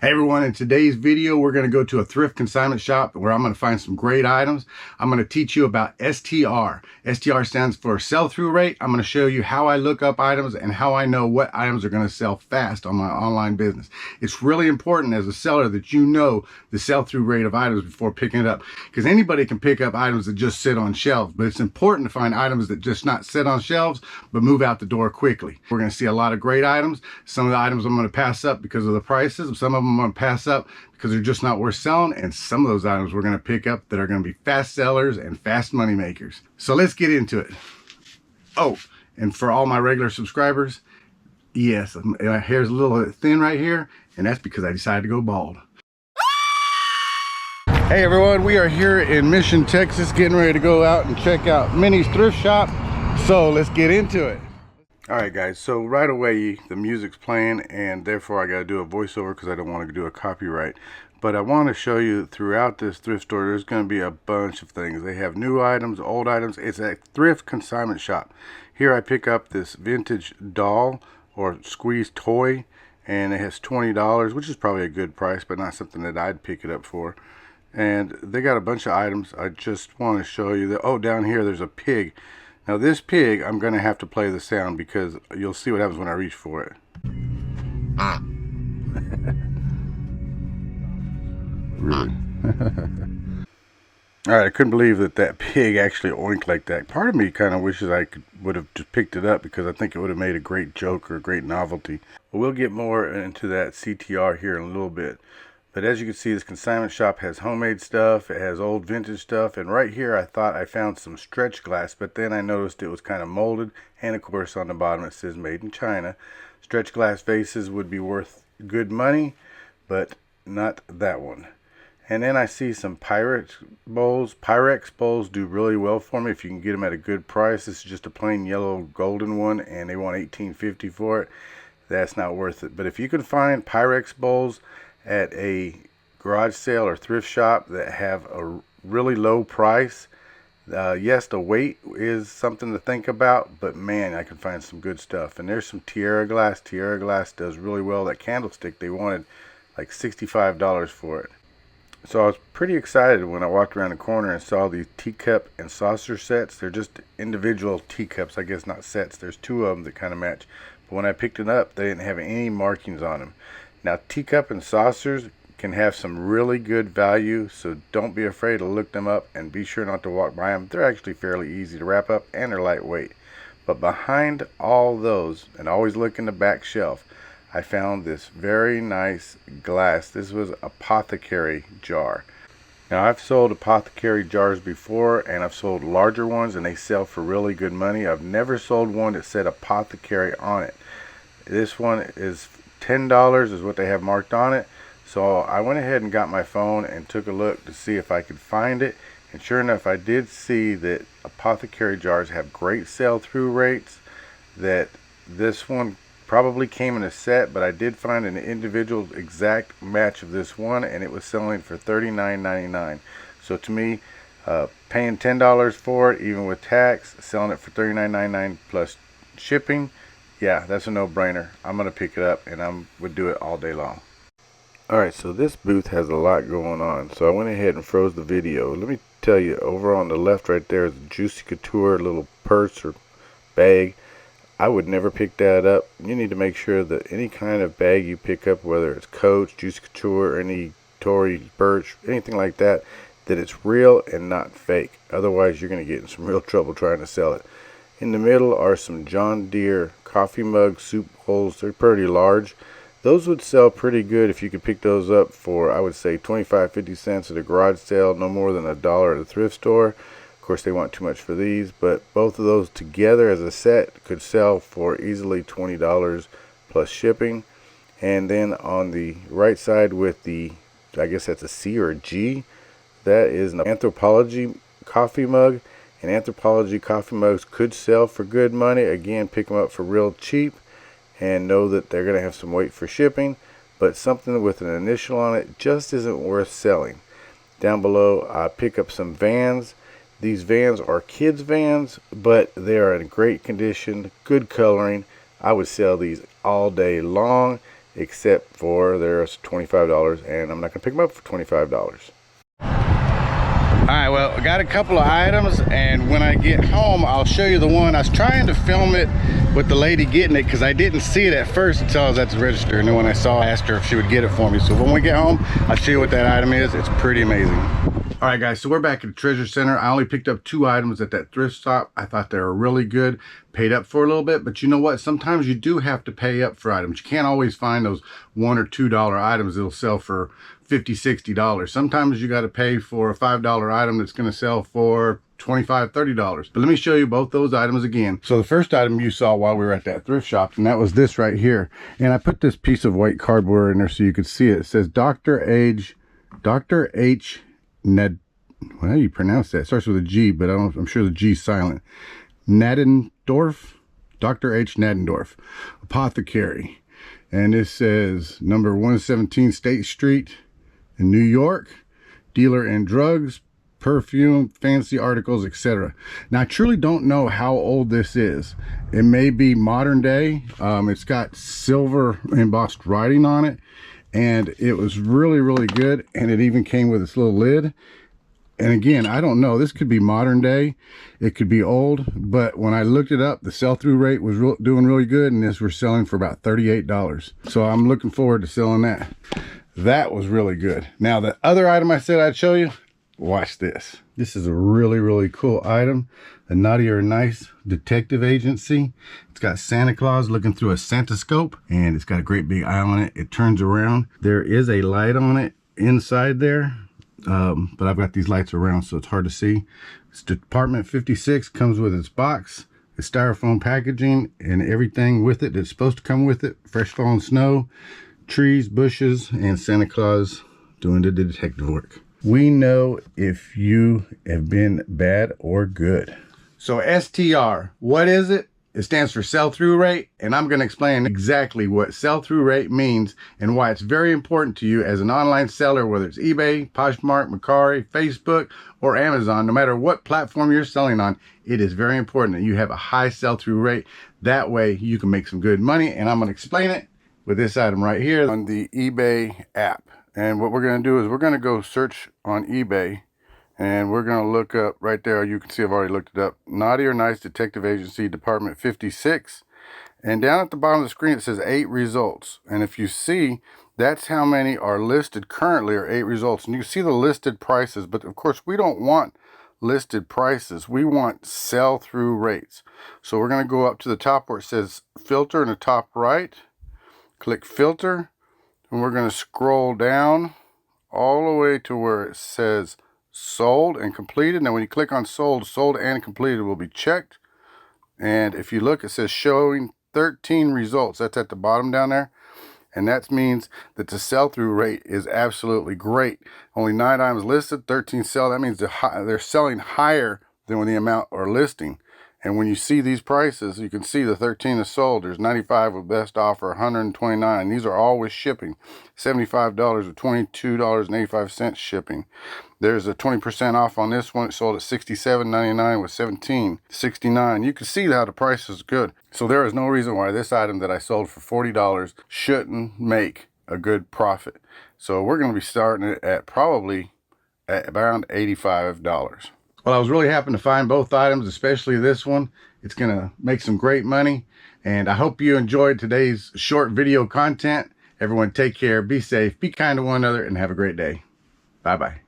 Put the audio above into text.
Hey everyone, in today's video we're going to go to a thrift consignment shop where I'm going to find some great items. I'm going to teach you about STR. STR stands for sell-through rate. I'm going to show you how I look up items and how I know what items are going to sell fast on my online business. It's really important as a seller that you know the sell-through rate of items before picking it up, because anybody can pick up items that just sit on shelves, but it's important to find items that just not sit on shelves but move out the door quickly. We're going to see a lot of great items. Some of the items I'm going to pass up because of the prices. Some of them I'm going to pass up because they're just not worth selling, and some of those items we're going to pick up that are going to be fast sellers and fast money makers. So let's get into it. Oh, and for all my regular subscribers, yes, my hair's a little thin right here, and that's because I decided to go bald. Hey everyone, we are here in Mission, Texas, getting ready to go out and check out Minnie's thrift shop. So let's get into it. Alright guys, so right away the music's playing, and therefore I gotta do a voiceover because I don't want to do a copyright. But I want to show you throughout this thrift store there's going to be a bunch of things. They have new items, old items. It's a thrift consignment shop. Here I pick up this vintage doll or squeeze toy, and it has $20, which is probably a good price, but not something that I'd pick it up for. And they got a bunch of items. I just want to show you that. Oh, down here there's a pig. Now this pig, I'm going to have to play the sound because you'll see what happens when I reach for it. Really? Alright, I couldn't believe that pig actually oinked like that. Part of me kind of wishes I would have just picked it up because I think it would have made a great joke or a great novelty. But we'll get more into that CTR here in a little bit. But as you can see, this consignment shop has homemade stuff, it has old vintage stuff, and right here I thought I found some stretch glass, but then I noticed it was kind of molded, and of course on the bottom it says made in China. Stretch glass vases would be worth good money, but not that one. And then I see some Pyrex bowls. Pyrex bowls do really well for me if you can get them at a good price. This is just a plain yellow golden one, and they want $18.50 for it. That's not worth it. But if you can find Pyrex bowls at a garage sale or thrift shop that have a really low price, yes, the weight is something to think about, but man, I can find some good stuff. And there's some Tiara glass. Tiara glass does really well. That candlestick, they wanted like $65 for it. So I was pretty excited when I walked around the corner and saw these teacup and saucer sets. They're just individual teacups, I guess, not sets. There's two of them that kind of match. But when I picked it up, they didn't have any markings on them. Now, teacup and saucers can have some really good value, so don't be afraid to look them up and be sure not to walk by them. They're actually fairly easy to wrap up and they're lightweight. But behind all those, and always look in the back shelf, I found this very nice glass. This was apothecary jar. Now, I've sold apothecary jars before, and I've sold larger ones, and they sell for really good money. I've never sold one that said apothecary on it. This one is $10 is what they have marked on it. So I went ahead and got my phone and took a look to see if I could find it, and sure enough I did see that apothecary jars have great sell-through rates, that this one probably came in a set, but I did find an individual exact match of this one, and it was selling for $39.99. So to me, paying $10 for it, even with tax, selling it for $39.99 plus shipping, yeah, that's a no-brainer. I'm going to pick it up, and I would do it all day long. Alright, so this booth has a lot going on, so I went ahead and froze the video. Let me tell you, over on the left right there is a Juicy Couture little purse or bag. I would never pick that up. You need to make sure that any kind of bag you pick up, whether it's Coach, Juicy Couture, any Tory Burch, anything like that, that it's real and not fake. Otherwise, you're going to get in some real trouble trying to sell it. In the middle are some John Deere coffee mug soup bowls. They're pretty large. Those would sell pretty good if you could pick those up for, I would say, 25-50 cents at a garage sale, no more than $1 at a thrift store. Of course, they want too much for these, but both of those together as a set could sell for easily $20 plus shipping. And then on the right side with the, I guess that's a C or a G, that is an Anthropology coffee mug. And Anthropology coffee mugs could sell for good money. Again, pick them up for real cheap and know that they're going to have some weight for shipping, but something with an initial on it just isn't worth selling. Down below, I pick up some Vans. These Vans are kids Vans, but they are in great condition, good coloring. I would sell these all day long. except for there's $25, and I'm not gonna pick them up for $25. All right, well, I got a couple of items, and when I get home, I'll show you the one. I was trying to film it with the lady getting it because I didn't see it at first until I was at the register, and then when I saw, I asked her if she would get it for me. So when we get home, I'll show you what that item is. It's pretty amazing. All right, guys, so we're back at the Treasure Center. I only picked up 2 items at that thrift shop. I thought they were really good. Paid up for a little bit, but you know what? Sometimes you do have to pay up for items. You can't always find those $1 or $2 items that'll sell for $50, $60. Sometimes you got to pay for a $5 item that's going to sell for $25, $30. But let me show you both those items again. So the first item you saw while we were at that thrift shop, and that was this right here. And I put this piece of white cardboard in there so you could see it. It says Dr. H. Ned, how do you pronounce that? It starts with a G, but I'm sure the G is silent. Nadendorf, Dr. H. Nadendorf, apothecary. And this says number 117 State Street in New York, dealer in drugs, perfume, fancy articles, etc. Now, I truly don't know how old this is. It may be modern day. It's got silver embossed writing on it, and it was really, really good. And it even came with this little lid. And again, I don't know, this could be modern day, it could be old, but when I looked it up, the sell-through rate was doing really good, and this we're selling for about $38. So I'm looking forward to selling that. That was really good. Now, the other item I said I'd show you, watch this. This is a really, really cool item. The Naughty or Nice Detective Agency. It's got Santa Claus looking through a Santa-scope, and it's got a great big eye on it. It turns around. There is a light on it inside there. But I've got these lights around, so it's hard to see. It's Department 56, comes with its box, its styrofoam packaging, and everything with it that's supposed to come with it. Fresh fallen snow, trees, bushes, and Santa Claus doing the detective work. We know if you have been bad or good. So STR, what is it? It stands for sell-through rate, and I'm going to explain exactly what sell-through rate means and why it's very important to you as an online seller, whether it's eBay, Poshmark, Mercari, Facebook, or Amazon. No matter what platform you're selling on, it is very important that you have a high sell-through rate. That way you can make some good money, and I'm going to explain it with this item right here on the eBay app. And what we're going to do is we're going to go search on eBay, and we're going to look up right there. You can see I've already looked it up. Naughty or Nice Detective Agency, Department 56. And down at the bottom of the screen, it says 8 results. And if you see, that's how many are listed currently, are 8 results. And you see the listed prices. But of course, we don't want listed prices. We want sell-through rates. So we're going to go up to the top where it says filter in the top right. Click filter. And we're going to scroll down all the way to where it says sold and completed. Now when you click on sold and completed will be checked, and if you look, it says showing 13 results. That's at the bottom down there, and that means that the sell-through rate is absolutely great. Only 9 items listed, 13 sell. That means they're selling higher than the amount are listing. And when you see these prices, you can see the 13 is sold. There's 95 with best offer, 129. These are all with shipping. $75 with $22.85 shipping. There's a 20% off on this one. It sold at $67.99 with $17.69. You can see how the price is good. So there is no reason why this item that I sold for $40 shouldn't make a good profit. So we're going to be starting it at probably at around $85. Well, I was really happy to find both items, especially this one. It's going to make some great money. And I hope you enjoyed today's short video content. Everyone take care, be safe, be kind to one another, and have a great day. Bye-bye.